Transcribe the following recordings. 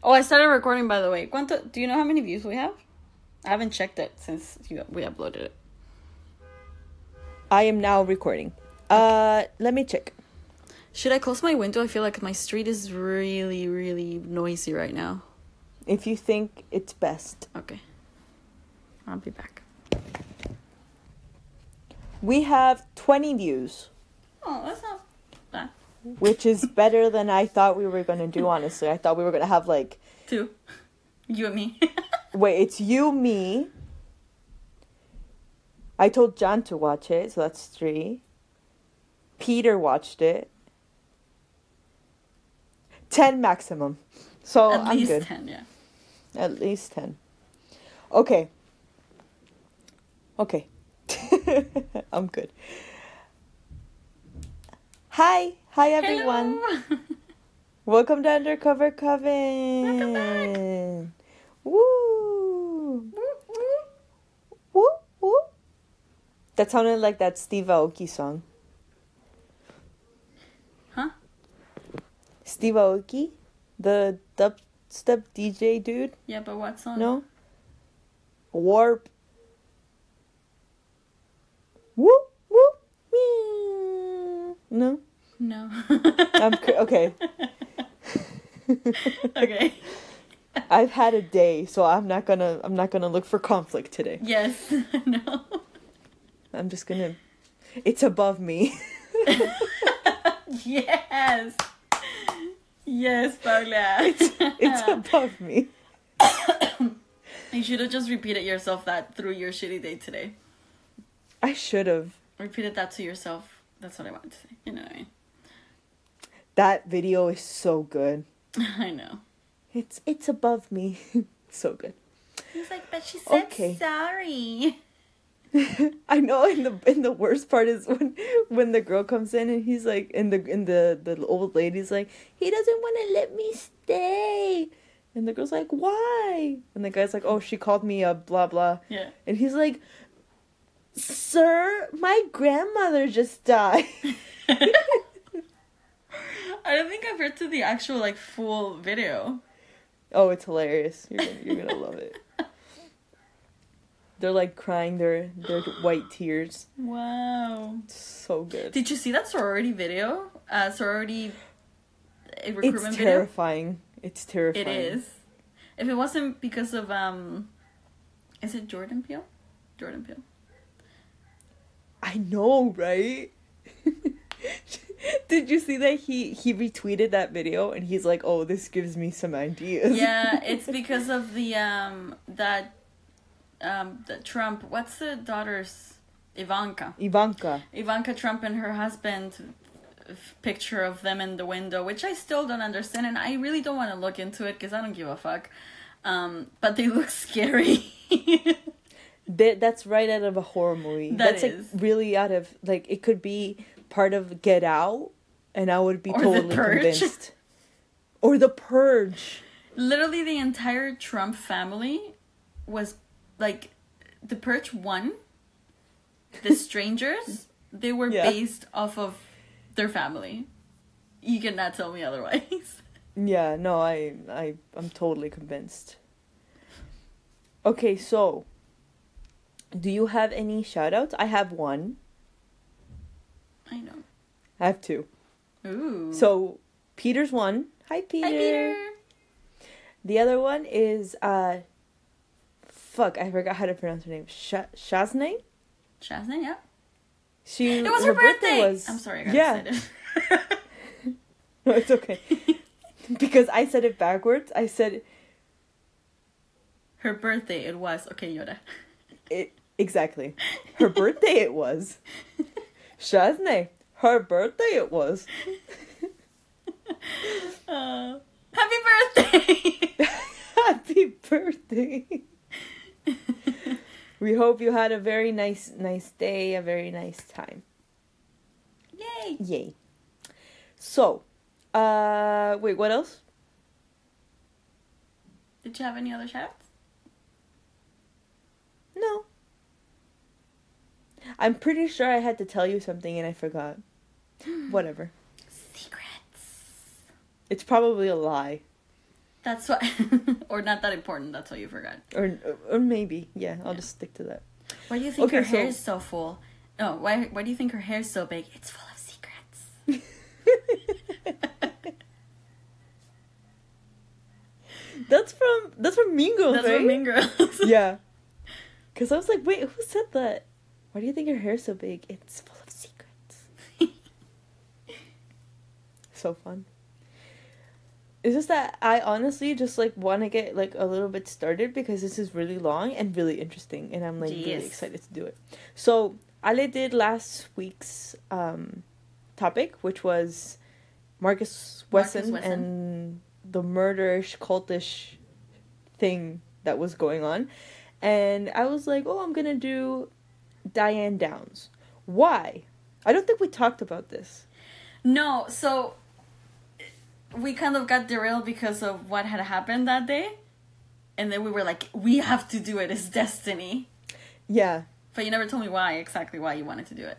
Oh, I started recording, by the way. Do you know how many views we have? I haven't checked it since we uploaded it. I am now recording. Let me check. Should I close my window? I feel like my street is really, really noisy right now. If you think it's best. Okay. I'll be back. We have 20 views. Oh, that's not bad. Which is better than I thought we were going to do, honestly. I thought we were going to have, like... 2. You and me. Wait, it's you, me. I told John to watch it, so that's 3. Peter watched it. 10 maximum. So I'm good. At least 10, yeah. At least 10. Okay. I'm good. Hi everyone. Hello. Welcome to Undercover Coven. Welcome back. Woo. Woo. Woo. That sounded like that Steve Aoki song. Huh? Steve Aoki? The dubstep DJ dude? Yeah, but what song? No? Warp. Woo, woo, wee. No? No. Okay. Okay. I've had a day, so I'm not gonna look for conflict today. Yes. No. I'm just gonna... It's above me. Yes. Yes, Paula. It's above me. You should have just repeated yourself that through your shitty day today. I should have. Repeated that to yourself. That's what I wanted to say. You know what I mean? That video is so good. I know. It's above me. So good. He's like, but she said Okay. sorry. I know, and the worst part is when the girl comes in and he's like, and the old lady's like, he doesn't want to let me stay. And the girl's like, why? And the guy's like, oh, she called me a blah blah. Yeah. And he's like, sir, my grandmother just died. I don't think I've heard to the actual like full video. Oh, it's hilarious. You're gonna love it. They're like crying their white tears. Wow. So good. Did you see that sorority video? Sorority recruitment It's video? terrifying. It's terrifying. It is. If it wasn't because of is it Jordan Peele? Jordan Peele. I know, right? Did you see that he retweeted that video and he's like, "Oh, this gives me some ideas." Yeah, it's because of the Trump. What's the daughter's Ivanka Trump and her husband picture of them in the window, which I still don't understand, and I really don't want to look into it because I don't give a fuck. But they look scary. That's right out of a horror movie. That's like really out of, like, it could be part of Get Out, and I would be totally convinced. Or The Purge. Literally, the entire Trump family was like The Purge 1. The Strangers, they were based off of their family. You cannot tell me otherwise. Yeah, no, I'm totally convinced. Okay, so do you have any shout-outs? I have one. I know. I have 2. Ooh. So, Peter's one. Hi, Peter. Hi, Peter. The other one is, fuck, I forgot how to pronounce her name. Shaznay? Shaznay, yeah. It was her birthday. I'm sorry, I got excited. No, it's okay. Because I said it backwards. I said... Her birthday, it was. Okay, Yoda. Exactly. Her birthday it was. Shaznay. Her birthday it was. Happy birthday! Happy birthday. We hope you had a very nice day, a very nice time. Yay. So, wait, what else? Did you have any other shoutouts? No. I'm pretty sure I had to tell you something and I forgot. Whatever. Secrets. It's probably a lie. That's why, or not that important. That's why you forgot. Or maybe, yeah. I'll just stick to that. Why do you think her hair is so full? No, why do you think her hair is so big? It's full of secrets. That's from Mean Girls, That's right? from Mean Girls. Yeah. Because I was like, wait, who said that? Why do you think her hair's so big? It's full of secrets. So fun. It's just that I honestly just like want to get like a little bit started because this is really long and really interesting, and I'm like really excited to do it. So Ale did last week's topic, which was Marcus Wesson and the murderish cultish thing that was going on, and I was like, oh, I'm gonna do Diane Downs. Why? I don't think we talked about this. No, so we kind of got derailed because of what had happened that day. And then we were like, we have to do it. It's destiny. Yeah. But you never told me exactly why you wanted to do it.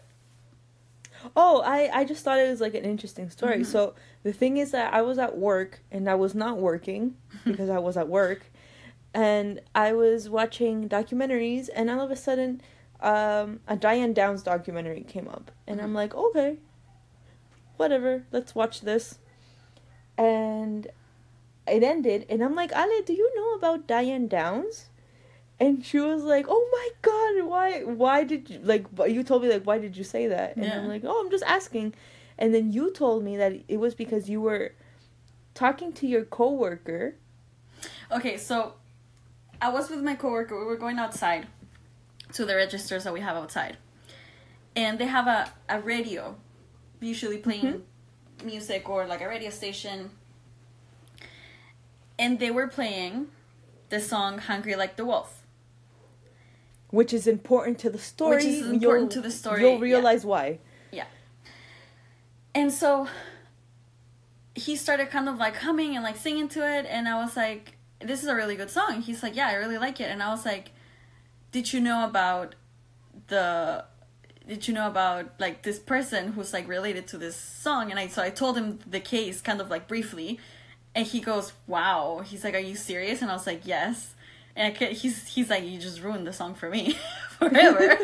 Oh, I just thought it was like an interesting story. Mm-hmm. So the thing is that I was at work and I was not working because I was at work. And I was watching documentaries and all of a sudden a Diane Downs documentary came up. And I'm like, okay, whatever, let's watch this. And it ended, and I'm like, Ale, do you know about Diane Downs? And she was like, oh my god, why did you, like, you told me, like, why did you say that? And I'm like, oh, I'm just asking. And then you told me that it was because you were talking to your coworker. Okay, so I was with my coworker. We were going outside to the registers that we have outside. And they have a radio, usually playing music or like a radio station. And they were playing the song Hungry Like the Wolf. Which is important to the story. You'll realize why. Yeah. And so he started kind of like humming and like singing to it. And I was like, this is a really good song. He's like, yeah, I really like it. And I was like, did you know about like this person who's like related to this song? And I told him the case kind of like briefly, and he goes, wow. He's like, are you serious? And I was like, yes. And he's like, you just ruined the song for me forever.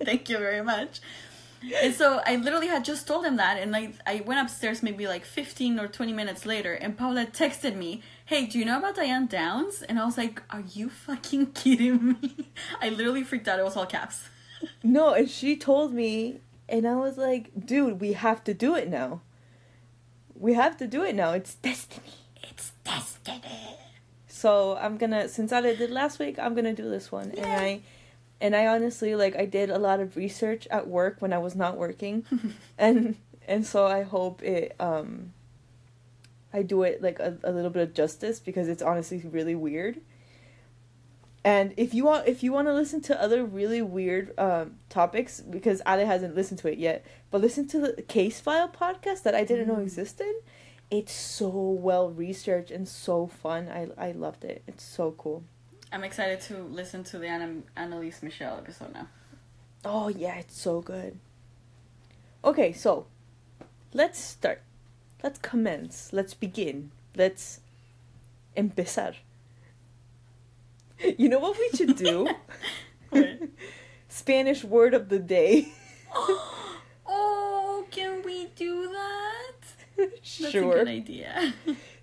Thank you very much. And so I literally had just told him that, and I went upstairs maybe like 15 or 20 minutes later, and Paula texted me, hey, do you know about Diane Downs? And I was like, are you fucking kidding me? I literally freaked out. It was all caps. No, and she told me, and I was like, dude, we have to do it now. We have to do it now. It's destiny. It's destiny. So I'm gonna, since I did last week, I'm gonna do this one. Yeah. And I honestly, like, I did a lot of research at work when I was not working. and so I hope it, I do it, like, a little bit of justice, because it's honestly really weird. And if you want to listen to other really weird topics, because Ale hasn't listened to it yet, but listen to the Case File podcast that I didn't know existed. It's so well researched and so fun. I loved it. It's so cool. I'm excited to listen to the Annalise Michelle episode now. Oh yeah, it's so good. Okay, so let's start. Let's commence. Let's begin. Let's empezar. You know what we should do? Spanish word of the day. Oh, can we do that? Sure. That's a good idea.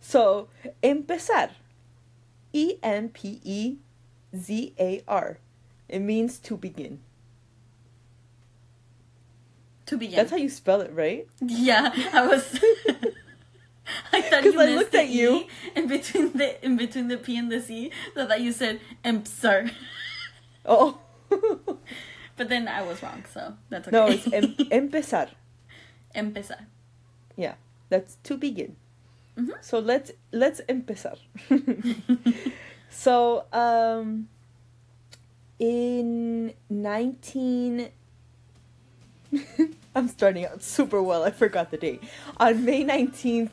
So, empezar. Empezar. It means to begin. To begin. That's how you spell it, right? Yeah, I was. I thought you I looked at you in between the P and the C, so that you said empezar. Oh. But then I was wrong, so that's okay. No, it's empezar. Empezar. Yeah, that's to begin. Mm-hmm. So let's empezar. So in 19 I'm starting out super well. I forgot the date. On May 19th,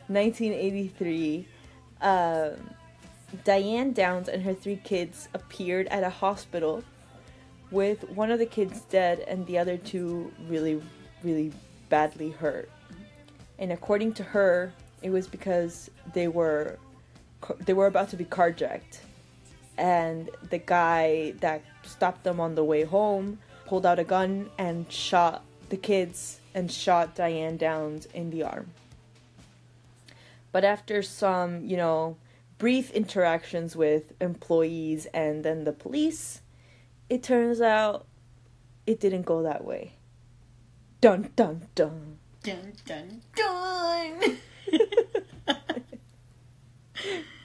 1983, Diane Downs and her 3 kids appeared at a hospital with one of the kids dead and the other 2 really, really badly hurt. And according to her, it was because they were about to be carjacked, and the guy that stopped them on the way home pulled out a gun and shot the kids and shot Diane Downs in the arm. But after some, brief interactions with employees and then the police, it turns out it didn't go that way. Dun dun dun. Dun dun dun.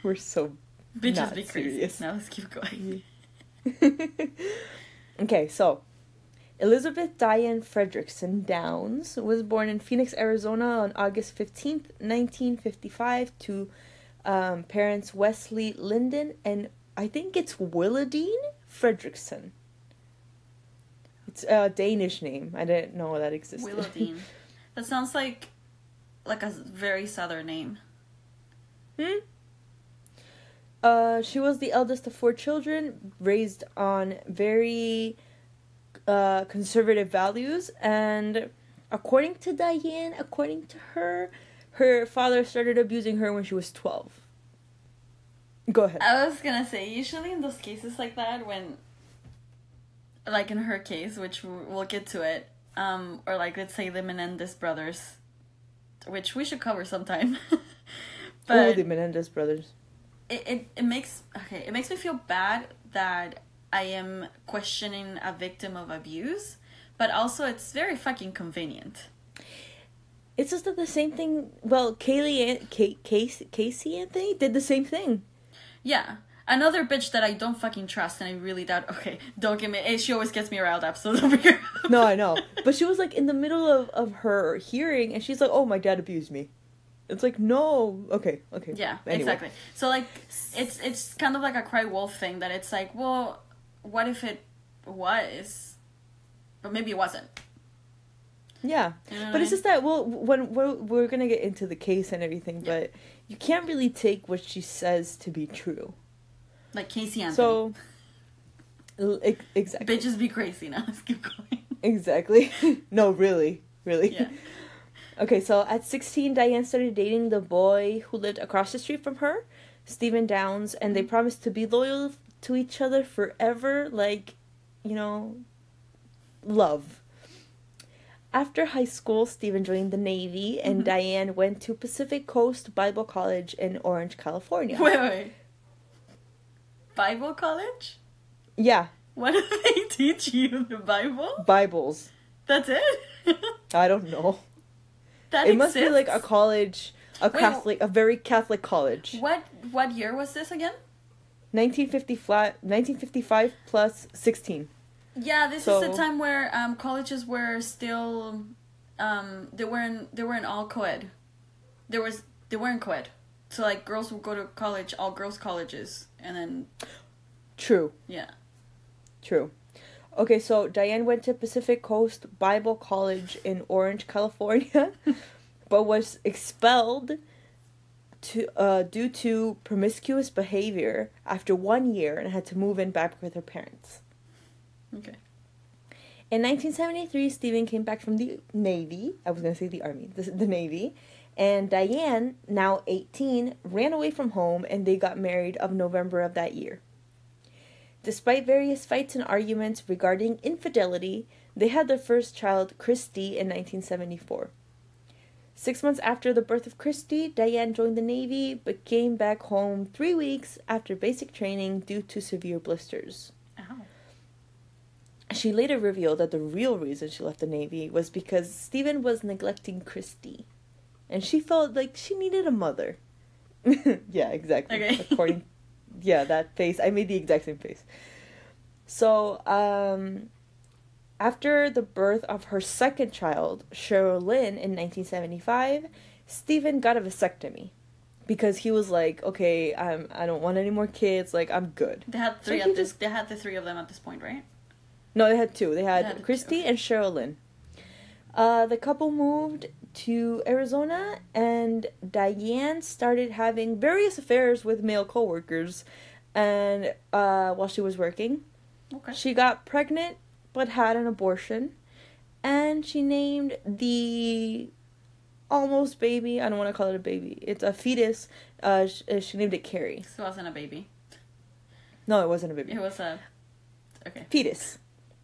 We're so Bitches not be crazy. serious. Now let's keep going. Okay, so Elizabeth Diane Fredrickson Downs was born in Phoenix, Arizona on August 15th, 1955 to parents Wesley Linden and I think it's Willadine Fredrickson. It's a Danish name. I didn't know that existed. Willadine. That sounds like a very southern name. She was the eldest of 4 children, raised on very conservative values, and according to Diane, according to her father started abusing her when she was 12. Go ahead. I was gonna say, usually in those cases like that, when, like in her case, which we'll get to it, or like let's say the Menendez brothers, which we should cover sometime. But the Menendez brothers. It makes me feel bad that I am questioning a victim of abuse, but also it's very fucking convenient. It's just that the same thing. Well, Casey Anthony did the same thing. Yeah, another bitch that I don't fucking trust, and I really doubt. Okay, don't get me. She always gets me riled up, so don't be. No, I know, but she was like in the middle of her hearing, and she's like, "Oh, my dad abused me." It's like, no, okay. Yeah, anyway. Exactly. So like, it's kind of like a cry wolf thing that it's like, well, what if it was, but maybe it wasn't. Yeah, but it's just that when we're gonna get into the case and everything, yeah. But you can't really take what she says to be true. Like Casey Anthony. So, exactly. Bitches be crazy now. Let's keep going. Exactly. No, really. Yeah. Okay, so at 16, Diane started dating the boy who lived across the street from her, Stephen Downs, and they promised to be loyal to each other forever, like, love. After high school, Stephen joined the Navy, and Diane went to Pacific Coast Bible College in Orange, California. Wait. Bible college? Yeah. What do they teach you? The Bible? Bibles. That's it? I don't know. That it exists? Must be like a college, a very Catholic college. What year was this again? 1955 plus 16. Yeah, this is the time where colleges were still they weren't all co-ed. They weren't co-ed. So like girls would go to college, all girls colleges, and then True. Yeah. True. Okay, so Diane went to Pacific Coast Bible College in Orange, California, but was expelled due to promiscuous behavior after 1 year and had to move in back with her parents. Okay. In 1973, Stephen came back from the Navy. I was going to say the Army. The Navy. And Diane, now 18, ran away from home and they got married of November of that year. Despite various fights and arguments regarding infidelity, they had their first child, Christy, in 1974. 6 months after the birth of Christy, Diane joined the Navy, but came back home 3 weeks after basic training due to severe blisters. Ow. She later revealed that the real reason she left the Navy was because Stephen was neglecting Christy, and she felt like she needed a mother. Yeah, exactly. Okay. Yeah, that face. I made the exact same face. So, after the birth of her second child, Cheryl Lynn, in 1975, Stephen got a vasectomy. Because he was like, okay, I don't want any more kids, like, I'm good. They had they had the 3 of them at this point, right? No, they had 2. They had Christy and Cheryl Lynn. The couple moved to Arizona, and Diane started having various affairs with male coworkers, and while she was working, she got pregnant but had an abortion, and she named the almost baby. I don't want to call it a baby. It's a fetus. She named it Carrie. So it wasn't a baby. No, it wasn't a baby. It was a... Okay. Fetus.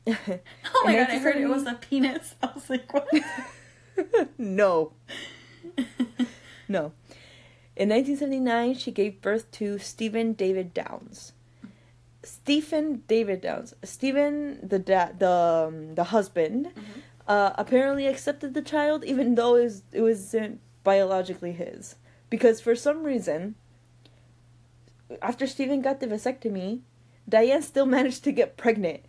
Oh my god, I heard it was a penis. I was like, what? No. No. In 1979, she gave birth to Stephen David Downs. Stephen, the husband, apparently accepted the child, even though it wasn't biologically his. Because for some reason, after Stephen got the vasectomy, Diane still managed to get pregnant.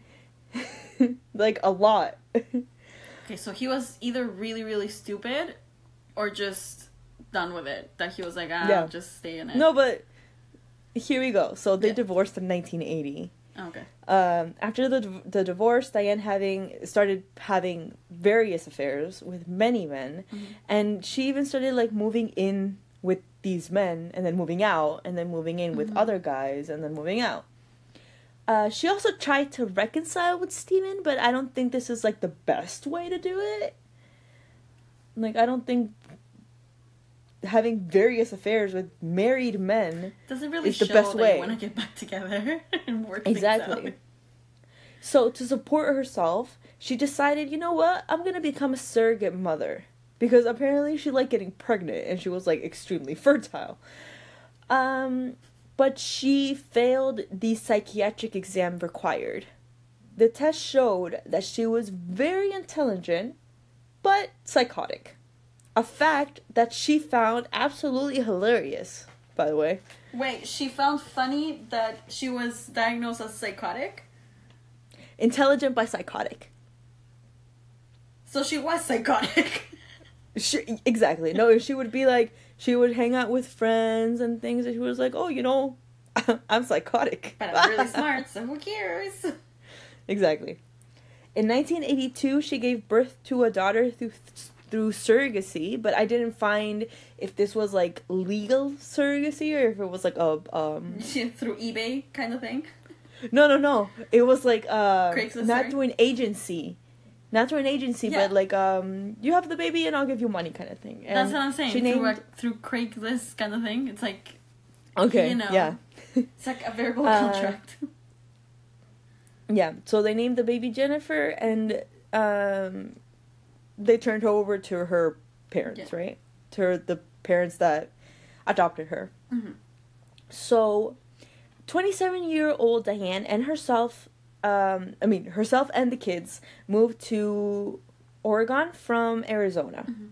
Like, a lot. Okay, so he was either really, really stupid or just done with it. That he was like, I'll just stay in it. No, but here we go. So they divorced in 1980. Okay. After the divorce, Diane started having various affairs with many men, and she even started like moving in with these men, and then moving out, and then moving in with other guys, and then moving out. She also tried to reconcile with Steven, but I don't think this is like the best way to do it. Like, I don't think having various affairs with married men doesn't really is the show best that way. You want to get back together and work exactly. things out. So to support herself, she decided, you know what, I'm gonna become a surrogate mother, because apparently she liked getting pregnant and she was like extremely fertile. But she failed the psychiatric exam required. The test showed that she was very intelligent, but psychotic. A fact that she found absolutely hilarious, by the way. Wait, she found funny that she was diagnosed as psychotic? Intelligent by psychotic. So she was psychotic. Exactly. No, she would be like, she would hang out with friends and things, and she was like, oh, you know, I'm psychotic. But I'm really smart, so who cares? Exactly. In 1982, she gave birth to a daughter through surrogacy, but I didn't find if this was like legal surrogacy or if it was like a through eBay kind of thing. No. It was like Craigslist, not through an agency. But like you have the baby and I'll give you money kind of thing. And that's what I'm saying. She through Craigslist kind of thing. It's like, okay, you know, yeah. It's like a verbal contract. Yeah, so they named the baby Jennifer, and they turned her over to her parents, right? To the parents that adopted her. Mm-hmm. So, 27-year-old Diane and herself and the kids moved to Oregon from Arizona. Mm-hmm.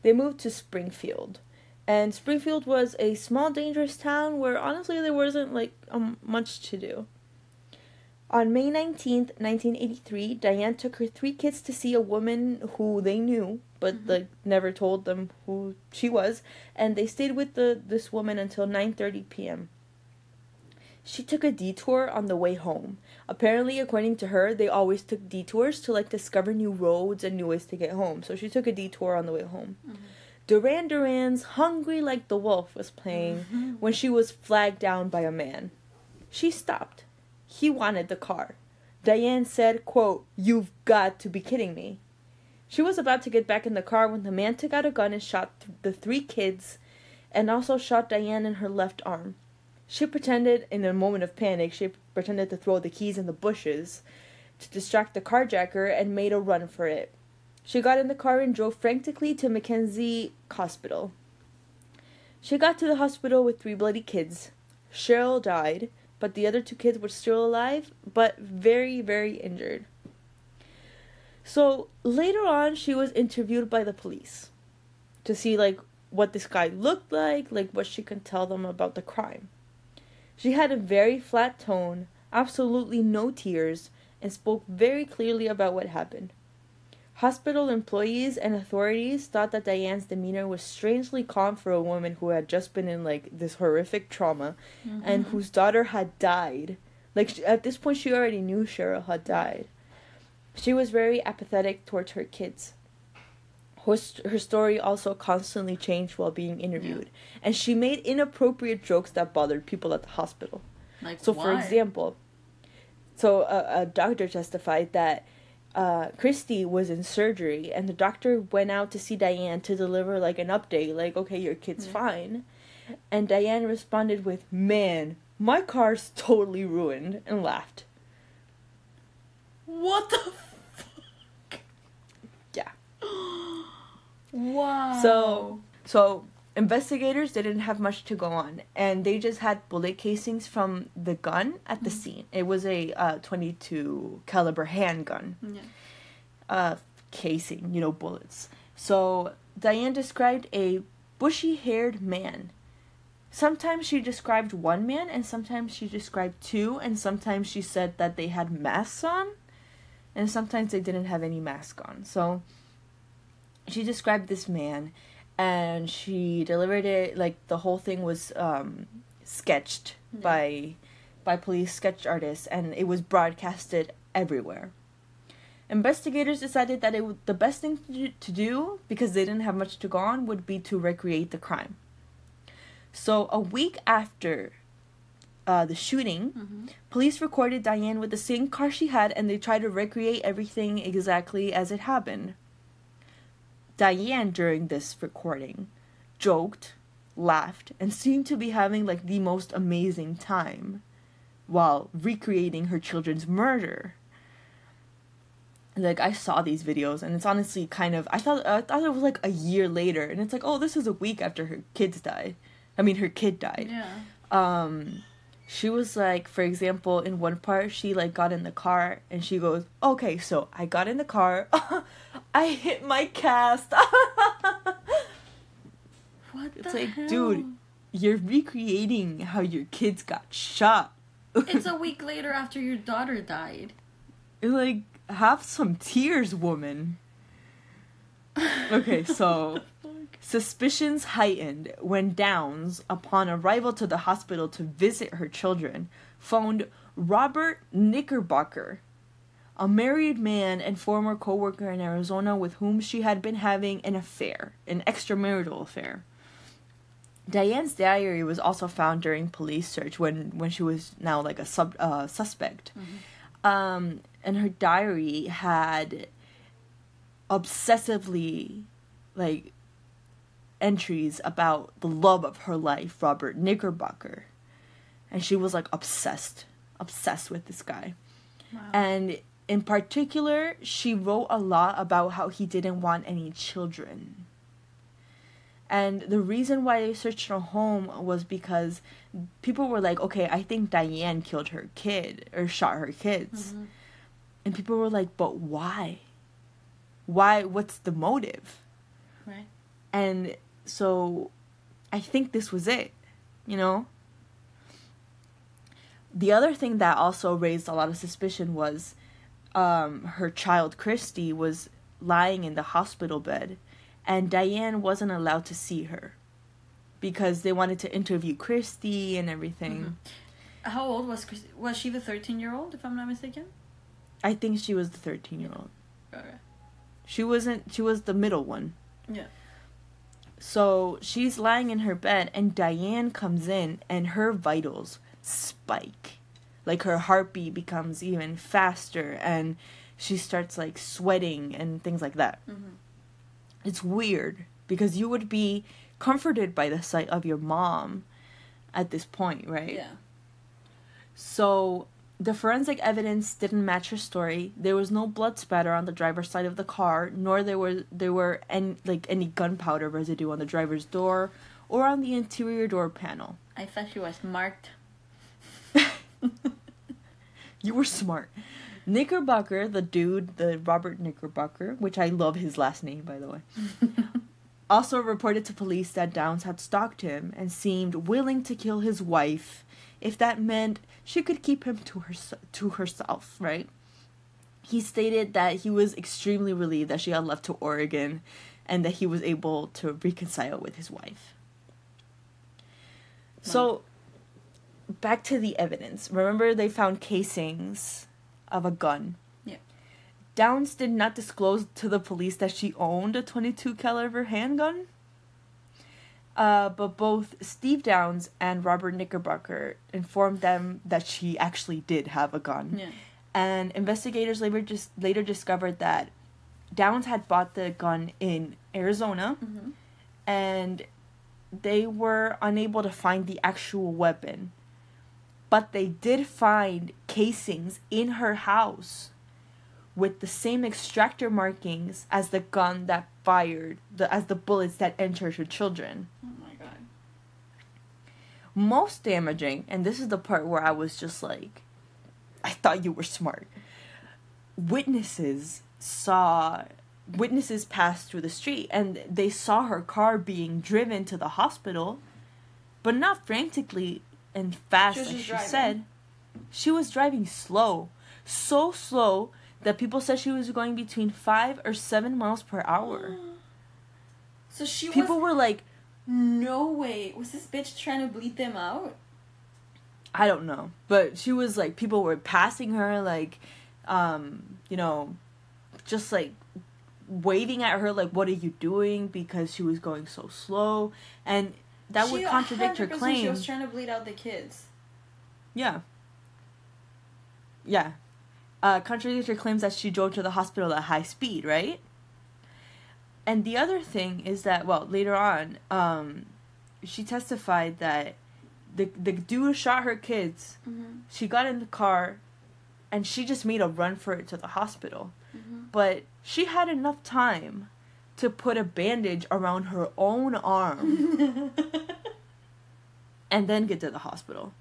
They moved to Springfield. And Springfield was a small, dangerous town where, honestly, there wasn't, like, much to do. On May 19th, 1983, Diane took her 3 kids to see a woman who they knew, but like never told them who she was, and they stayed with this woman until 9:30 p.m. She took a detour on the way home. Apparently, according to her, they always took detours to like discover new roads and new ways to get home. So she took a detour on the way home. Mm-hmm. Duran Duran's "Hungry Like the Wolf" was playing when she was flagged down by a man. She stopped. He wanted the car. Diane said, quote, "You've got to be kidding me." She was about to get back in the car when the man took out a gun and shot the 3 kids and also shot Diane in her left arm. She pretended, in a moment of panic, to throw the keys in the bushes to distract the carjacker and made a run for it. She got in the car and drove frantically to Mackenzie Hospital. She got to the hospital with 3 bloody kids. Cheryl died, but the other 2 kids were still alive, but very, very injured. So, later on, she was interviewed by the police to see, like, what this guy looked like what she could tell them about the crime. She had a very flat tone, absolutely no tears, and spoke very clearly about what happened. Hospital employees and authorities thought that Diane's demeanor was strangely calm for a woman who had just been in, like, this horrific trauma and whose daughter had died. Like, at this point, she already knew Cheryl had died. She was very apathetic towards her kids. Her story also constantly changed while being interviewed. Yeah. And she made inappropriate jokes that bothered people at the hospital. Like, so, why? for example, a doctor testified that Christy was in surgery, and the doctor went out to see Diane to deliver, like, an update, like, okay, your kid's fine. And Diane responded with, "Man, my car's totally ruined," and laughed. What the fuck? Yeah. Wow. So investigators didn't have much to go on, and they just had bullet casings from the gun at the scene. It was a .22 caliber handgun. Yeah. Casing, bullets. So Diane described a bushy-haired man. Sometimes she described one man, and sometimes she described two, and sometimes she said that they had masks on, and sometimes they didn't have any mask on. So she described this man, and she delivered it, like, the whole thing was sketched by police sketch artists, and it was broadcasted everywhere. Investigators decided that the best thing to do, because they didn't have much to go on, would be to recreate the crime. So a week after the shooting, police recorded Diane with the same car she had, and they tried to recreate everything exactly as it happened. Diane, during this recording, joked, laughed, and seemed to be having, like, the most amazing time while recreating her children's murder. Like, I saw these videos, and it's honestly kind of, I thought it was, like, a year later, and it's like, oh, this is a week after her kid died. Yeah. She was like, for example, in one part, she, like, got in the car, and she goes, "Okay, so I got in the car, I hit my cast." What it's the like, hell? Dude, you're recreating how your kids got shot. It's a week later after your daughter died. Like, have some tears, woman. Okay, so suspicions heightened when Downs, upon arrival to the hospital to visit her children, found Robert Knickerbocker, a married man and former co-worker in Arizona with whom she had been having an affair, an extramarital affair. Diane's diary was also found during police search when she was now, like, a suspect. And her diary had obsessively, like, entries about the love of her life, Robert Knickerbocker. And she was, like, obsessed with this guy. Wow. And in particular, she wrote a lot about how he didn't want any children. And the reason why they searched her home was because people were like, okay, I think Diane killed her kid or shot her kids. And people were like, but why? Why? What's the motive? Right. And so I think this was it, The other thing that also raised a lot of suspicion was her child, Christy, was lying in the hospital bed, and Diane wasn't allowed to see her because they wanted to interview Christy and everything. How old was Christy? Was she the 13-year-old, if I'm not mistaken? I think she was the 13-year-old. Okay. She was the middle one. Yeah. So she's lying in her bed, and Diane comes in, and her vitals spike. Like, her heartbeat becomes even faster, and she starts, like, sweating and things like that. It's weird, because you would be comforted by the sight of your mom at this point, right? Yeah. So the forensic evidence didn't match her story. There was no blood spatter on the driver's side of the car, nor there were any gunpowder residue on the driver's door or on the interior door panel. I thought she was marked. You were smart. Knickerbocker, the Robert Knickerbocker, which I love his last name, by the way, also reported to police that Downs had stalked him and seemed willing to kill his wife if that meant she could keep him to herself, right? He stated that he was extremely relieved that she had left to Oregon and that he was able to reconcile with his wife. So, back to the evidence. Remember, they found casings of a gun. Yeah. Downs did not disclose to the police that she owned a .22 caliber handgun. But both Steve Downs and Robert Knickerbocker informed them that she actually did have a gun. Yeah. And investigators later discovered that Downs had bought the gun in Arizona, and they were unable to find the actual weapon. But they did find casings in her house with the same extractor markings as the gun that fired, as the bullets that entered her children. Oh my god. Most damaging, and this is the part where I was just like, I thought you were smart. Witnesses passed through the street, and they saw her car being driven to the hospital, but not frantically and fast like she said. She was driving slow. So slow that people said she was going between 5 or 7 miles per hour. So people were like, no way. Was this bitch trying to bleed them out? I don't know. But she was like, people were passing her, like, just like waving at her, like, what are you doing? Because she was going so slow. And that would contradict her claim. She was trying to bleed out the kids. Yeah. Contradict her claims that she drove to the hospital at high speed, right? And the other thing is that, well, later on, she testified that the dude shot her kids. She got in the car, and she just made a run for it to the hospital. But she had enough time to put a bandage around her own arm and then get to the hospital.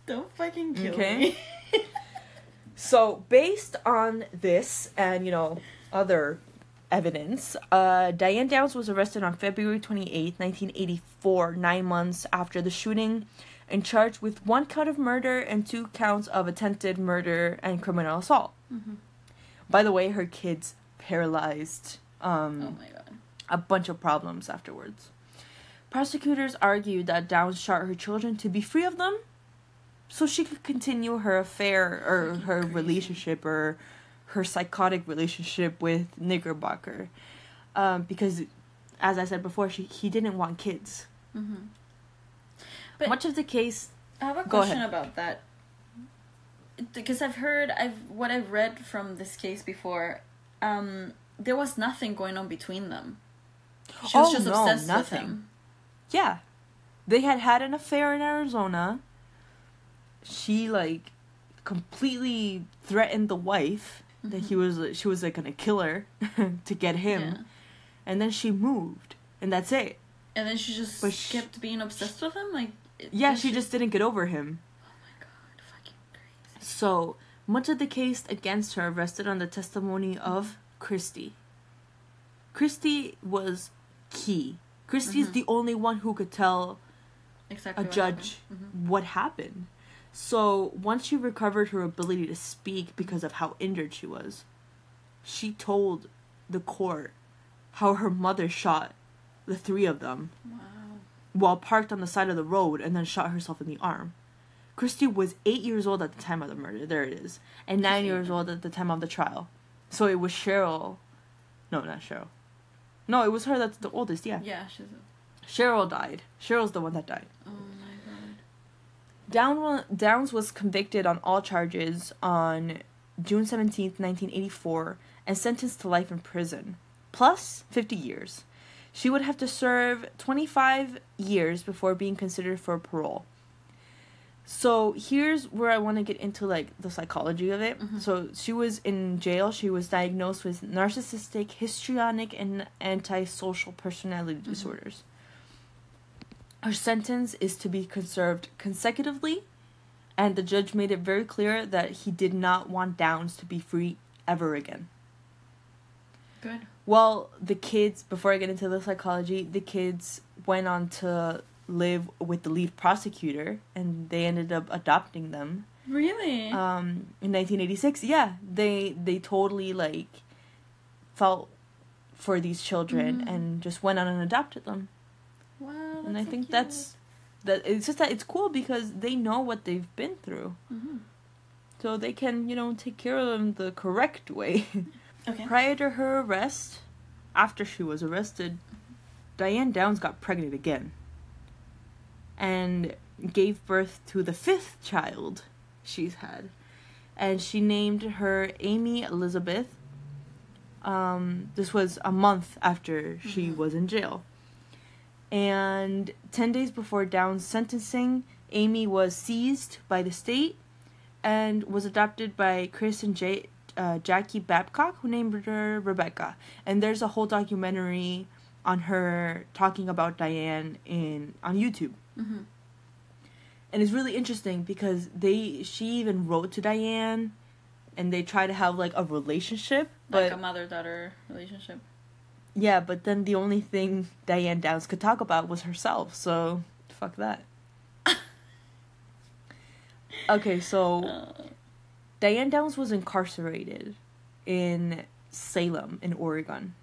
Don't fucking kill me. So, based on this and, other evidence, Diane Downs was arrested on February 28, 1984, 9 months after the shooting, and charged with 1 count of murder and 2 counts of attempted murder and criminal assault. By the way, her kids paralyzed. Oh my god. A bunch of problems afterwards. Prosecutors argued that Downs shot her children to be free of them, so she could continue her affair or her relationship or her psychotic relationship with Knickerbocker. Because, as I said before, he didn't want kids. But much of the case... I have a question about that. Because I've read from this case before, there was nothing going on between them. She was just obsessed with him. Yeah. They had an affair in Arizona. She, completely threatened the wife that she was, gonna kill her to get him. Yeah. And then she moved. And that's it. And then she just kept being obsessed with him? She just didn't get over him. So, much of the case against her rested on the testimony of Christy. Christy was key. Christy's the only one who could tell a judge what happened. So, once she recovered her ability to speak because of how injured she was, she told the court how her mother shot the 3 of them while parked on the side of the road and then shot herself in the arm. Christy was 8 years old at the time of the murder. There it is. And 9 years old at the time of the trial. So it was Cheryl. No, not Cheryl. No, it was her that's the oldest, yeah. Yeah, Cheryl died. Cheryl's the one that died. Oh my god. Downs was convicted on all charges on June 17th, 1984, and sentenced to life in prison, plus 50 years. She would have to serve 25 years before being considered for parole. So here's where I want to get into the psychology of it. So she was in jail. She was diagnosed with narcissistic, histrionic, and antisocial personality disorders. Her sentence is to be served consecutively, and the judge made it very clear that he did not want Downs to be free ever again. Good. Well, the kids, before I get into the psychology, the kids went on to live with the lead prosecutor, and they ended up adopting them. Really? In 1986, yeah, they totally felt for these children and just went on and adopted them. Wow, and I think so that it's just that it's cool because they know what they've been through, so they can take care of them the correct way. Okay. Prior to her arrest, after she was arrested, Diane Downs got pregnant again and gave birth to the 5th child. she's had. And she named her Amy Elizabeth. This was a month after she was in jail. And 10 days before Downs' sentencing, Amy was seized by the state and was adopted by Chris and Jackie Babcock, who named her Rebecca. And there's a whole documentary on her talking about Diane on YouTube. Mm-hmm. And it's really interesting because she even wrote to Diane, and they try to have like a relationship, like a mother-daughter relationship. Yeah, but then the only thing Diane Downs could talk about was herself, so fuck that. Okay, so Diane Downs was incarcerated in Salem, in Oregon.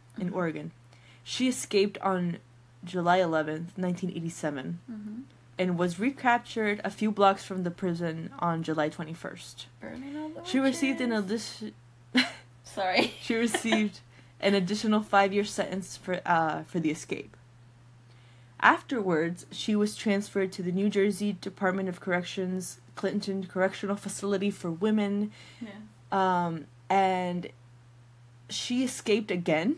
She escaped on July 11th, 1987, and was recaptured a few blocks from the prison on July 21st. She received an addition. Sorry. She received an additional 5-year sentence for the escape. Afterwards, she was transferred to the New Jersey Department of Corrections Clinton Correctional Facility for Women. Yeah. And she escaped again.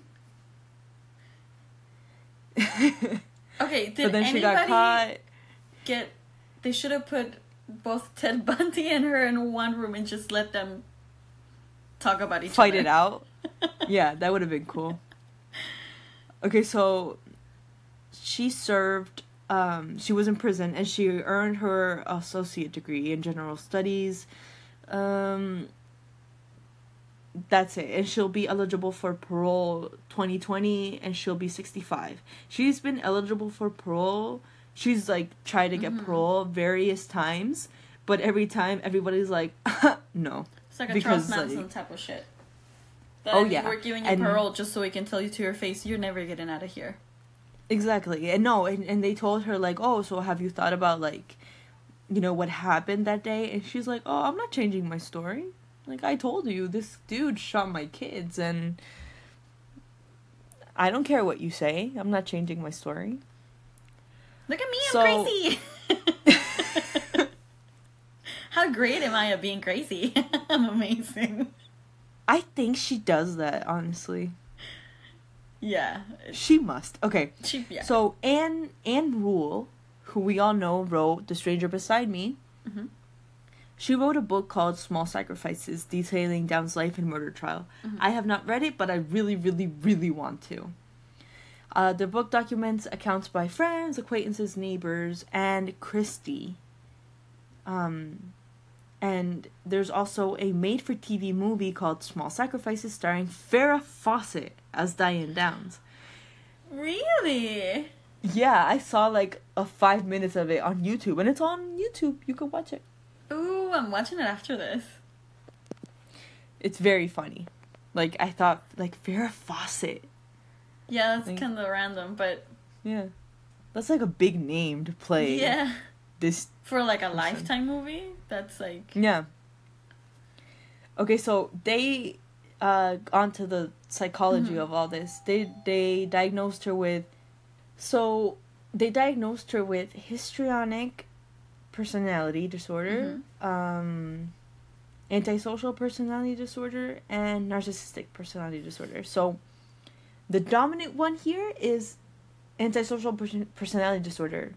Okay, did then she got caught. They should have put both Ted Bundy and her in one room and just let them talk about each other. Fight it out. Yeah, that would have been cool. Okay, so she served, she was in prison and she earned her associate degree in general studies. That's it. And she'll be eligible for parole 2020 and she'll be 65. She's been eligible for parole. She's like tried to get parole various times, but every time everybody's like, no. It's like a Charles Manson type of shit. We're giving you parole just so we can tell you to your face, you're never getting out of here. Exactly. And no, and they told her like, oh, so have you thought about like, you know, what happened that day? And she's like, oh, I'm not changing my story. Like, I told you, this dude shot my kids, and I don't care what you say. I'm not changing my story. Look at me, I'm crazy. How great am I at being crazy? I'm amazing. I think she does that, honestly. Yeah. She must. Okay. Yeah. So, Anne Rule, who we all know wrote The Stranger Beside Me, she wrote a book called Small Sacrifices, detailing Downs' life and murder trial. I have not read it, but I really, really, really want to. The book documents accounts by friends, acquaintances, neighbors, and Christie. And there's also a made-for-TV movie called Small Sacrifices starring Farrah Fawcett as Diane Downs. Really? Yeah, I saw like 5 minutes of it on YouTube, and it's on YouTube. You can watch it. Ooh, I'm watching it after this. It's very funny. Like, I thought, like, Farrah Fawcett. Yeah, that's like, kind of random, but... Yeah. That's, like, a big name to play. Yeah. This... For, like, a Lifetime movie? That's, like... Yeah. Okay, so they... onto the psychology of all this. They diagnosed her with... So, they diagnosed her with histrionic personality disorder, antisocial personality disorder, and narcissistic personality disorder. So, the dominant one here is antisocial personality disorder,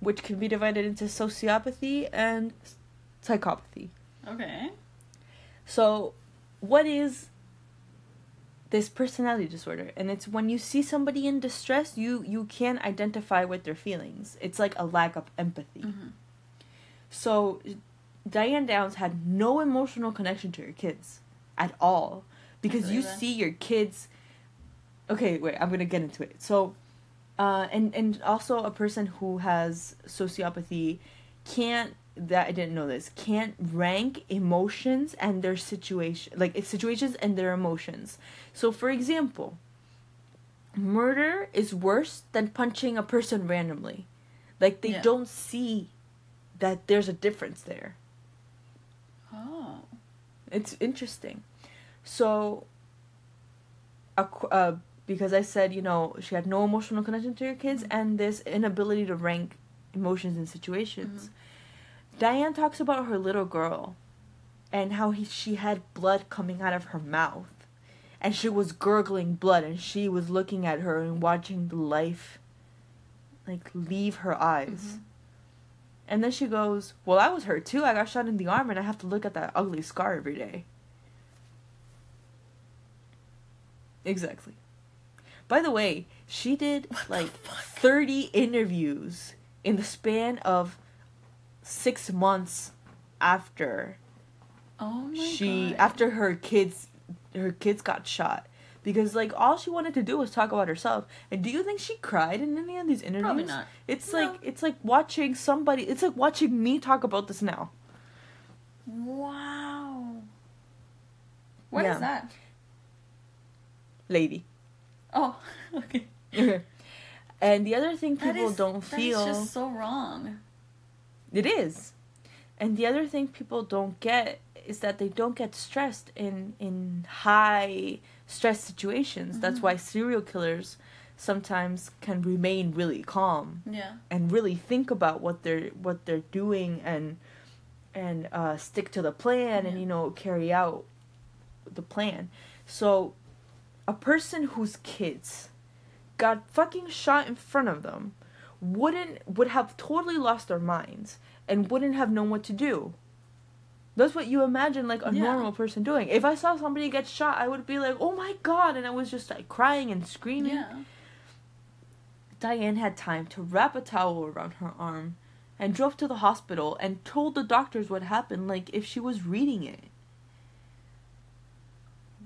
which can be divided into sociopathy and psychopathy. Okay. So, what is this personality disorder? And it's when you see somebody in distress, you can't identify with their feelings. It's like a lack of empathy. So, Diane Downs had no emotional connection to her kids at all. Because you see your kids... Okay, wait, I'm going to get into it. So, and also a person who has sociopathy can't rank emotions and their situation, like situations and their emotions. So, for example, murder is worse than punching a person randomly. Like, they don't see that there's a difference there. Oh. It's interesting. So, because I said, you know, she had no emotional connection to her kids and this inability to rank emotions and situations. Diane talks about her little girl and how she had blood coming out of her mouth. And she was gurgling blood, and she was looking at her and watching the life, like, leave her eyes. Mm-hmm. And then she goes, well, I was hurt too. I got shot in the arm, and I have to look at that ugly scar every day. Exactly. By the way, she did, like, 30 interviews in the span of 6 months after after her kids got shot, because like all she wanted to do was talk about herself. And do you think she cried in any of these interviews? Probably not. It's like watching somebody. It's like watching me talk about this now. Wow. What is that? Lady. Oh, okay. And the other thing people don't feel... That is just so wrong. It is. And the other thing people don't get is that they don't get stressed in high stress situations. Mm-hmm. That's why serial killers sometimes can remain really calm. Yeah. And really think about what they're doing and stick to the plan and, carry out the plan. So a person whose kids got fucking shot in front of them would have totally lost their minds and wouldn't have known what to do. That's what you imagine, like, a normal person doing. If I saw somebody get shot, I would be like, oh my god, and I was just, like, crying and screaming. Yeah. Diane had time to wrap a towel around her arm and drove to the hospital and told the doctors what happened, like, if she was reading it.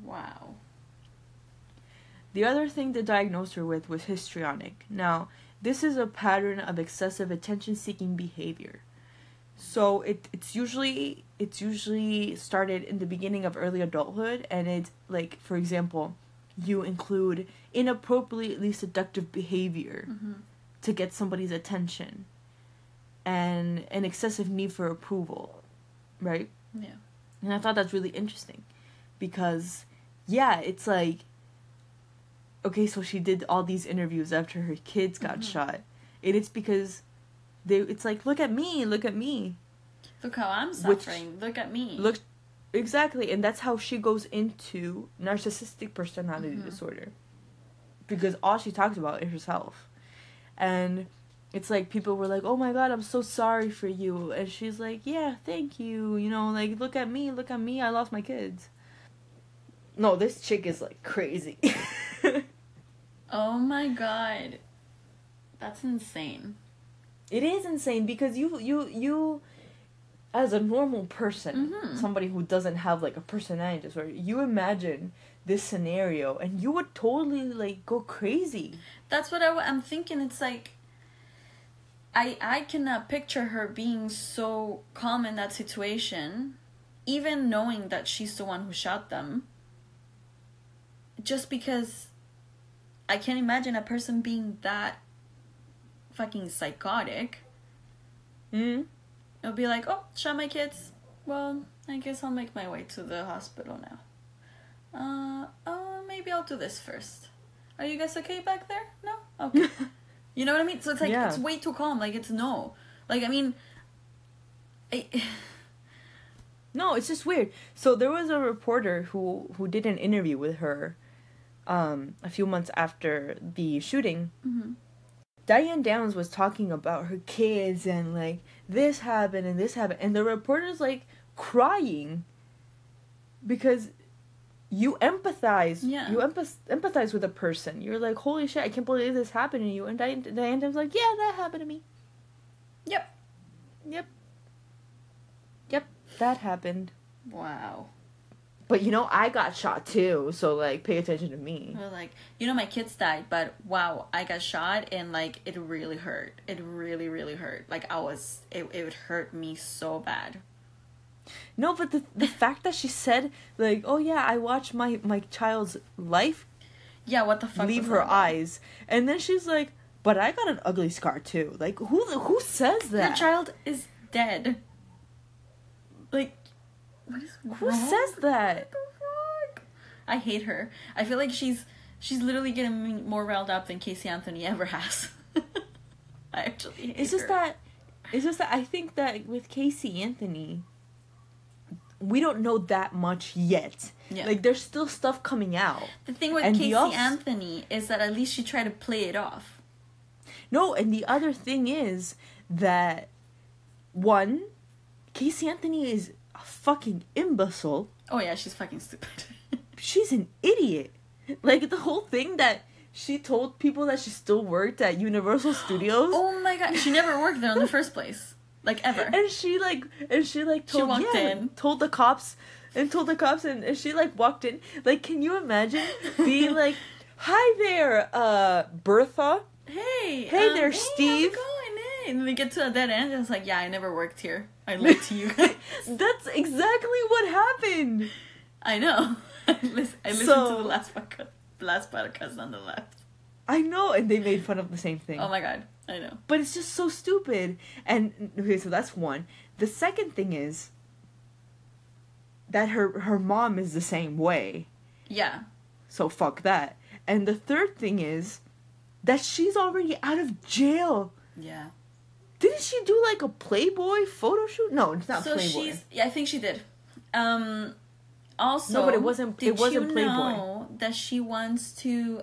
Wow. The other thing they diagnosed her with was histrionic. Now, this is a pattern of excessive attention-seeking behavior. So it's usually started in the beginning of early adulthood, and it's like, for example, you include inappropriately seductive behavior to get somebody's attention, and an excessive need for approval, right? Yeah. And I thought that's really interesting, because it's like, okay, so she did all these interviews after her kids got shot. It's because it's like, look at me. Look how I'm suffering. Look at me. Exactly. And that's how she goes into narcissistic personality disorder. Because all she talks about is herself. And it's like, people were like, oh my god, I'm so sorry for you. And she's like, yeah, thank you. Like, look at me. I lost my kids. No, this chick is, like, crazy. Oh my god. That's insane. It is insane, because you as a normal person, somebody who doesn't have, like, a personality disorder, you imagine this scenario and you would totally, like, go crazy. That's what I'm thinking. It's like, I cannot picture her being so calm in that situation, even knowing that she's the one who shot them. Just because I can't imagine a person being that fucking psychotic. It'll be like, oh, shot my kids. Well, I guess I'll make my way to the hospital now. Maybe I'll do this first. Are you guys okay back there? No? Okay. You know what I mean? So it's like, it's way too calm. Like, it's no. Like, I mean... No, it's just weird. So there was a reporter who did an interview with her a few months after the shooting. Diane Downs was talking about her kids and, like, this happened and this happened. And the reporter's, like, crying because you empathize. Yeah. You empathize with a person. You're like, holy shit, I can't believe this happened to you. And Diane Downs like, yeah, that happened to me. Yep, that happened. Wow. But, I got shot too, so, like, pay attention to me. Well, like, my kids died, but, wow, I got shot, and, like, it really hurt. It really, really hurt. Like, it would hurt me so bad. No, but the fact that she said, like, oh, yeah, I watched my child's life what the fuck leave her eyes. And then she's like, but I got an ugly scar, too. Like, who says that? The child is dead. Like... Who says that? What the fuck? I hate her. I feel like she's literally getting me more riled up than Casey Anthony ever has. I actually hate her. It's just that It's just that I think that with Casey Anthony, we don't know that much yet. Yeah. Like, there's still stuff coming out. The thing with Casey Anthony is that at least she tried to play it off. No, and the other thing is that, one, Casey Anthony is a fucking imbecile. Oh, yeah, she's fucking stupid. She's an idiot. Like, the whole thing that she told people that she still worked at Universal Studios. Oh my god, she never worked there in the first place. Like, ever. And she told the cops, and she, like, walked in. Like, can you imagine being like, hi there, Bertha? Hey there, Steve. How's it going? Hey. And they get to a dead end, and it's like, yeah, I never worked here. I lied to you guys. That's exactly what happened. I know. I listened to the last podcast on the left. I know, and they made fun of the same thing. Oh my god, I know. But it's just so stupid. And, okay, so that's one. The second thing is that her mom is the same way. Yeah. So fuck that. And the third thing is that she's already out of jail. Yeah. Didn't she do, like, a Playboy photo shoot? No, it's not Playboy. Yeah, I think she did. Also, no, but it wasn't Playboy. Did you know that she wants to,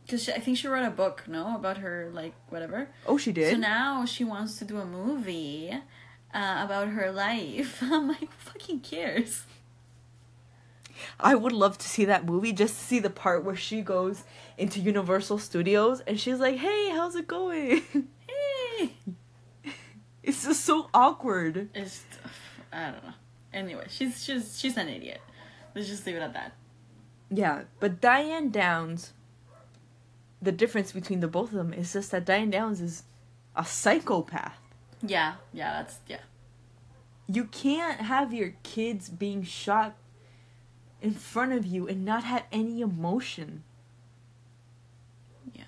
because I think she wrote a book, no, about her, like, whatever. Oh, she did? So now she wants to do a movie about her life. I'm like, who fucking cares? I would love to see that movie, just to see the part where she goes into Universal Studios and she's like, hey, how's it going? Hey. It's just so awkward. I don't know. Anyway, she's an idiot. Let's just leave it at that. Yeah, but Diane Downs, the difference between the both of them is just that Diane Downs is a psychopath. Yeah. You can't have your kids being shot in front of you and not have any emotion. Yeah.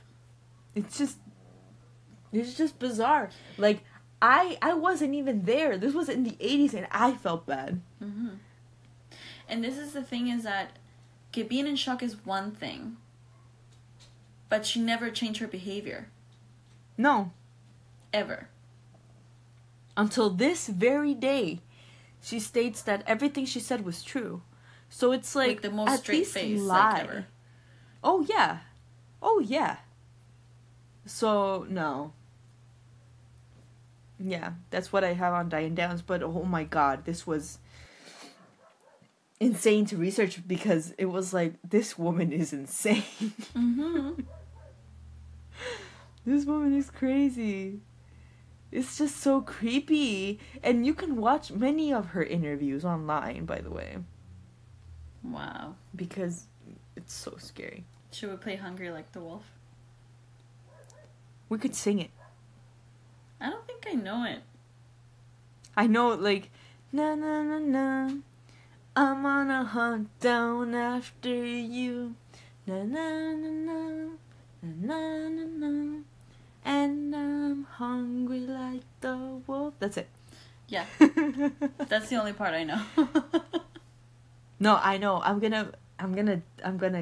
It's just bizarre. Like, I wasn't even there. This was in the 80s and I felt bad. Mm-hmm. And this is the thing, is that being in shock is one thing, but she never changed her behavior. No. Ever. Until this very day, she states that everything she said was true. So it's like, the most straight face lie. like ever. Oh yeah. So no. Yeah, that's what I have on Diane Downs, but oh my god, this was insane to research because it was like, this woman is insane. Mm-hmm. This woman is crazy. It's just so creepy. And you can watch many of her interviews online, by the way. Wow. Because it's so scary. Should we play Hungry Like the Wolf? We could sing it. I don't think I know it. I know, like, na na na na, I'm on a hunt down after you, na na na na, na na na na, and I'm hungry like the wolf. That's it. Yeah. That's the only part I know. No, I know. I'm gonna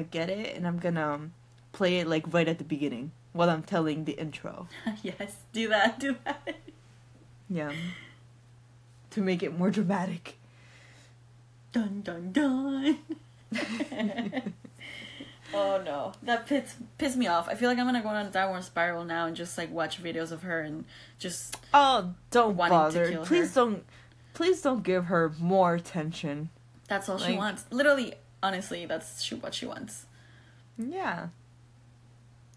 get it, and I'm gonna play it, like, right at the beginning while I'm telling the intro. Yes, do that. Yeah. To make it more dramatic. Dun dun dun. Oh no, that pissed me off. I feel like I'm gonna go on a downward spiral now and just, like, watch videos of her and just don't bother. Please don't give her more attention. That's all she wants. Literally, honestly, that's what she wants. Yeah.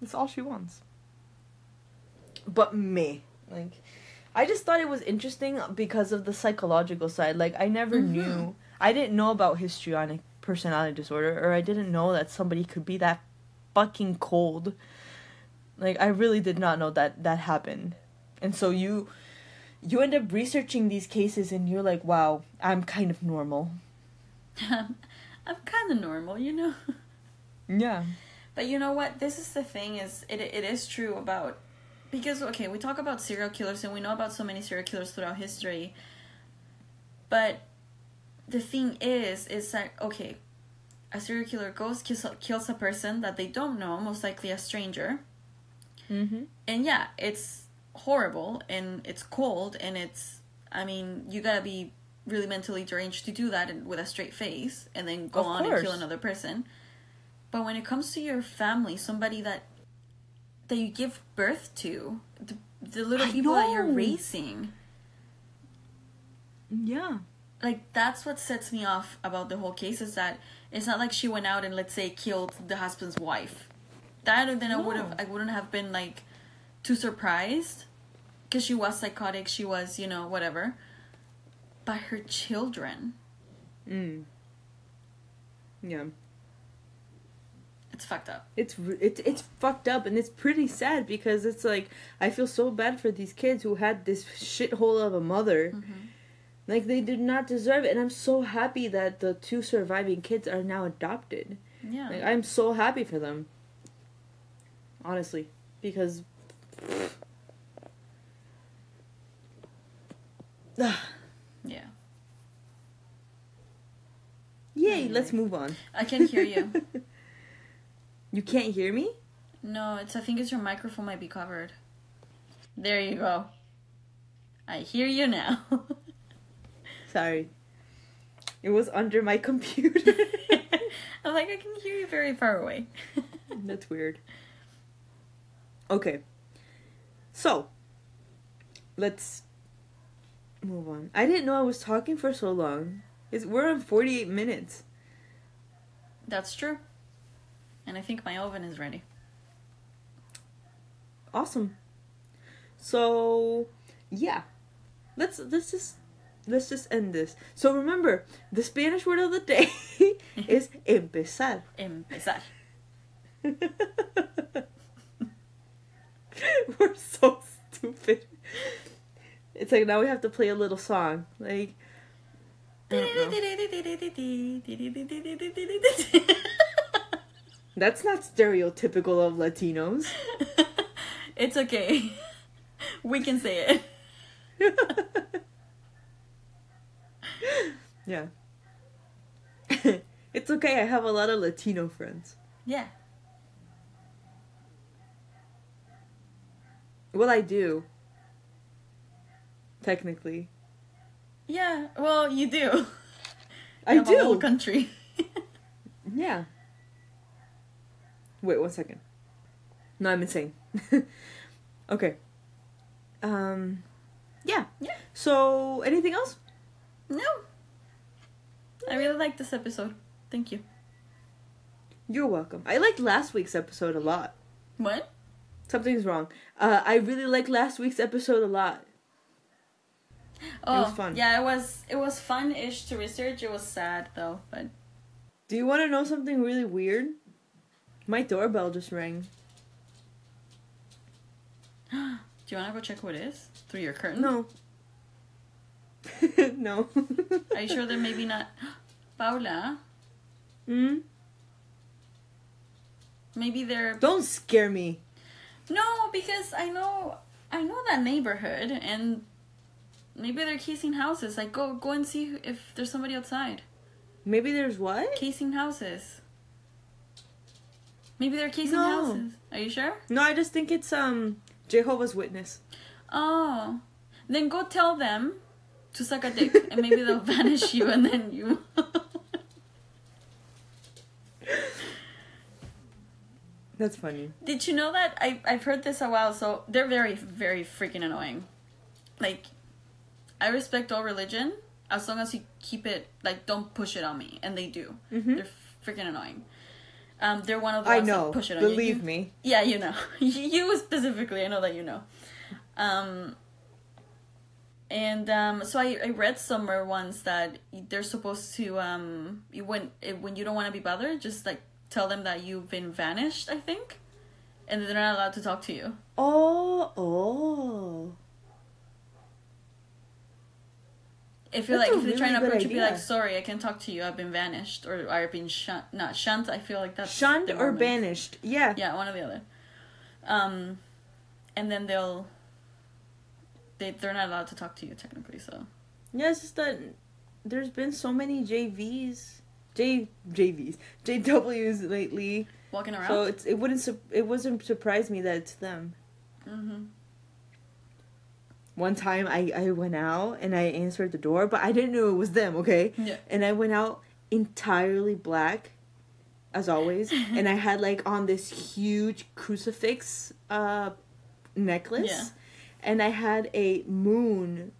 That's all she wants. But me, like, I just thought it was interesting because of the psychological side. Like, I never knew. I didn't know about histrionic personality disorder, or I didn't know that somebody could be that fucking cold. Like, I really did not know that happened. And so you end up researching these cases and you're like, wow, I'm kind of normal. I'm kind of normal, you know? Yeah. But you know what? This is the thing, is it is true about... Because, okay, we talk about serial killers, and we know about so many serial killers throughout history. But the thing is that, okay, a serial killer kills a person that they don't know, most likely a stranger. Mm-hmm. And yeah, it's horrible, and it's cold, and it's, I mean, you gotta be really mentally deranged to do that with a straight face and then go on and kill another person. But when it comes to your family, somebody that you give birth to, the little people that you're raising. Yeah. Like, that's what sets me off about the whole case, is that it's not like she went out and, let's say, killed the husband's wife. That, then I wouldn't have been, like, too surprised, because she was psychotic, she was, whatever. But her children. Yeah. It's fucked up. It's fucked up, and it's pretty sad, because it's like, I feel so bad for these kids who had this shithole of a mother. Mm-hmm. Like, they did not deserve it, and I'm so happy that the 2 surviving kids are now adopted. Yeah. Like, I'm so happy for them. Honestly. Because... yeah. Yay, anyway. Let's move on. I can hear you. You can't hear me? No, I think it's your microphone might be covered. There you go. I hear you now. Sorry. It was under my computer. I'm like, I can hear you very far away. That's weird. Okay. So, let's move on. I didn't know I was talking for so long. We're on 48 minutes. That's true. And I think my oven is ready. Awesome. So, yeah. Let's just end this. So remember, the Spanish word of the day is empezar. Empezar. We're so stupid. It's like now we have to play a little song. Like, that's not stereotypical of Latinos. It's okay. We can say it. Yeah. It's okay, I have a lot of Latino friends. Yeah. Well, I do. Technically. Yeah, well, you do. I do. The whole country. Yeah. Wait, 1 second. No, I'm insane. Okay. Yeah. Yeah. So, anything else? No. I really liked this episode. Thank you. You're welcome. I liked last week's episode a lot. What? Something's wrong. I really liked last week's episode a lot. Oh, it was fun. Yeah, it was fun-ish to research. It was sad, though, but... Do you want to know something really weird? My doorbell just rang. Do you want to go check who it is? Through your curtain? No. No. Are you sure they're maybe not... Paula? Hmm? Maybe they're... Don't scare me. No, because I know that neighborhood, and maybe they're casing houses. Like, go and see if there's somebody outside. Maybe there's what? Casing houses. Maybe they're casing houses. Are you sure? No, I just think it's Jehovah's Witness. Oh. Then go tell them to suck a dick, and maybe they'll vanish you, and then you... That's funny. Did you know that? I've heard this a while, so they're very, very freaking annoying. Like, I respect all religion, as long as you keep it, like, don't push it on me. And they do. Mm-hmm. They're freaking annoying. They're one of the ones that push it on you. Believe me. Yeah, you know. You specifically, I know that you know. So I read somewhere once that they're supposed to, when you don't want to be bothered, just, like, tell them that you've been vanished, I think. And they're not allowed to talk to you. Oh. If you're like, if they're trying to approach you, be like, sorry, I can't talk to you, I've been vanished. Or I've been shunned. Not shunned, I feel like that's... Shunned or banished, yeah. Yeah, one or the other. And then they're not allowed to talk to you, technically, so... Yeah, it's just that there's been so many JWs lately. Walking around? So it wouldn't surprise me that it's them. Mm-hmm. one time I went out and I answered the door, but I didn't know it was them, okay? Yeah. And I went out entirely black, as always, and I had, like, on this huge crucifix necklace. Yeah. And I had a moon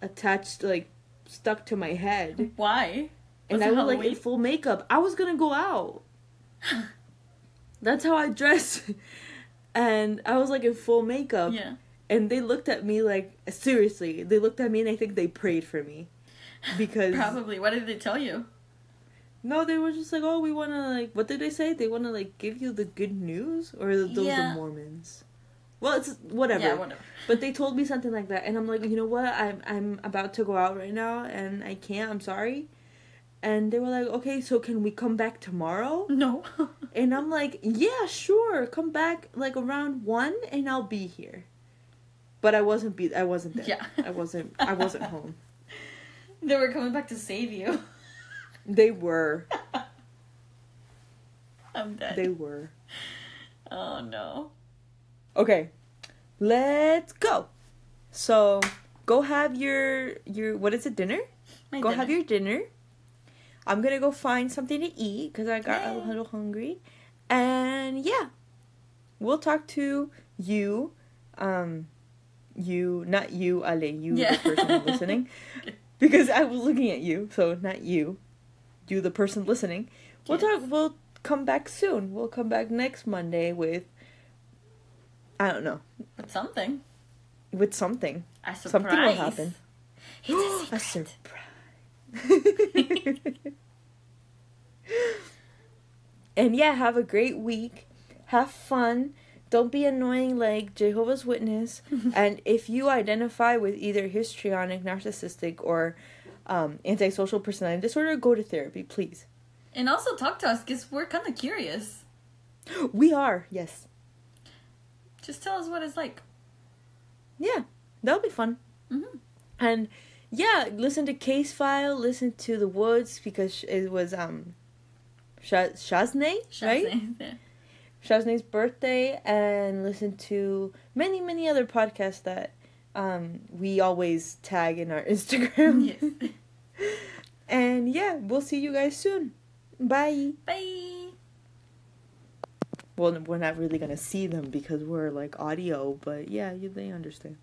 attached, like, stuck to my head. Why? And I was, like, in full makeup. I was gonna go out. That's how I dressed. And I was, like, in full makeup. Yeah. And they looked at me, like, seriously. They looked at me and I think they prayed for me. Because... Probably. What did they tell you? No, they were just like, oh, we want to, like... What did they say? They want to, like, give you the good news? Or those are Mormons? Well, it's whatever. Yeah, whatever. But they told me something like that. And I'm like, you know what? I'm about to go out right now. And I can't. I'm sorry. And they were like, okay, so can we come back tomorrow? No. And I'm like, yeah, sure. Come back, like, around 1 and I'll be here. But I wasn't there. Yeah. I wasn't home. They were coming back to save you. They were. I'm dead. They were. Oh, no. Okay. Let's go. So, go have your what is it, dinner? Go have your dinner. I'm going to go find something to eat because I got a little hungry. And, yeah. We'll talk to you. You, not you, Ale. You, the person listening. Because I was looking at you. So, not you. You, the person listening. We'll come back soon. We'll come back next Monday with... I don't know. With something. With something. A surprise. Something will happen. It's a surprise. And yeah, have a great week. Have fun. Don't be annoying like Jehovah's Witness. And if you identify with either histrionic, narcissistic, or antisocial personality disorder, go to therapy, please. And also talk to us because we're kind of curious. We are, yes. Just tell us what it's like. Yeah, that'll be fun. Mm-hmm. And yeah, listen to Case File, listen to The Woods, because it was Shaznay, right? Yeah. Shaznay's birthday, and listen to many, many other podcasts that we always tag in our Instagram. Yes. And yeah, we'll see you guys soon. Bye. Bye. Well, we're not really going to see them because we're like audio, but yeah, they understand.